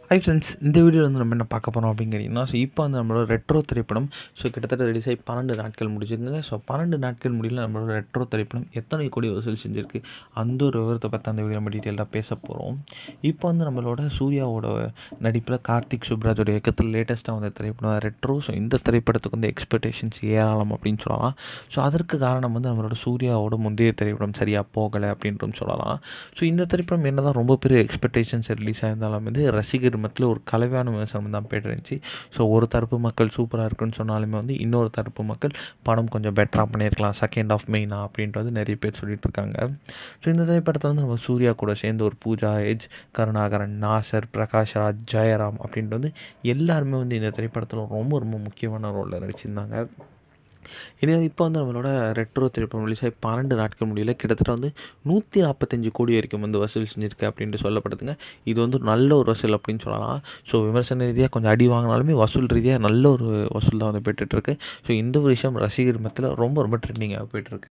Hi friends, இந்த வீடியோவில் வந்து நம்ம என்ன பார்க்க போகிறோம் அப்படின்னு கேட்டிங்கன்னா, இப்போ வந்து நம்மளோட ரெட்ரோ திரைப்படம் கிட்டத்தட்ட ரிலீஸ் ஆகி 12 நாட்கள் முடிஞ்சுங்க. 12 நாட்கள் முடியல நம்மளோட ரெட்ரோ திரைப்படம் எத்தனை கோடி வசூல் செஞ்சுருக்கு, அந்த ஒரு விவரத்தை பற்றி அந்த வீடியோ நம்ம டீட்டெயிலாக பேச போகிறோம். இப்போ வந்து நம்மளோட சூர்யாவோட நடிப்பில் கார்த்திக் சுப்ராஜோட இயக்கத்தில் லேட்டஸ்ட்டாக வந்த திரைப்படம் ரெட்ரோ. இந்த திரைப்படத்துக்கு வந்து எக்ஸ்பெக்டேஷன்ஸ் ஏராளம் அப்படின்னு சொல்லலாம். அதற்கு காரணம் வந்து நம்மளோட சூர்யாவோட முந்தைய திரைப்படம் சரியாக போகலை அப்படின்ட்டு சொல்லலாம். இந்த திரைப்படம் என்ன தான் ரொம்ப பெரிய எக்ஸ்பெக்டேஷன்ஸ் ரிலீஸ் ஆயிருந்தாலும் வந்து ரசிகர் மத்தியில் ஒரு கலவையான விமர்சனம் தான் போய்ட்டு இருந்துச்சு. ஒரு தரப்பு மக்கள் சூப்பராக இருக்குன்னு சொன்னாலுமே வந்து இன்னொரு தரப்பு மக்கள் படம் கொஞ்சம் பெட்டராக பண்ணியிருக்கலாம், செகண்ட் ஆஃப் மெயினா அப்படின்றது நிறைய பேர் சொல்லிட்டு இருக்காங்க. இந்த திரைப்படத்தில் வந்து நம்ம சூர்யா கூட சேர்ந்து ஒரு பூஜா எஜ், கருணாகரன், நாசர், பிரகாஷ் ராஜ், ஜெயராம் அப்படின்ட்டு வந்து எல்லாருமே வந்து இந்த திரைப்படத்தில் ரொம்ப ரொம்ப முக்கியமான ரோலில் நடிச்சிருந்தாங்க. இப்போ வந்து நம்மளோட ரெட்ரோ திரைப்படம் ரிலீஸ் ஆகி 12 நாட்கள் முடியல கிட்டத்தட்ட வந்து 145 கோடி வரைக்கும் வந்து வசூல் செஞ்சுருக்கு அப்படின்ட்டு சொல்லப்படுதுங்க. இது வந்து நல்ல ஒரு வசூல் அப்படின்னு சொல்லலாம். விமர்சன ரீதியாக கொஞ்சம் அடி வாங்கினாலுமே வசூல் ரீதியாக நல்ல ஒரு வசூல் தான் வந்து போய்ட்டுருக்கு. இந்த ஒரு விஷயம் ரசிகர் மத்தியில் ரொம்ப ரொம்ப ட்ரெண்டிங்காக போய்ட்டுருக்கு.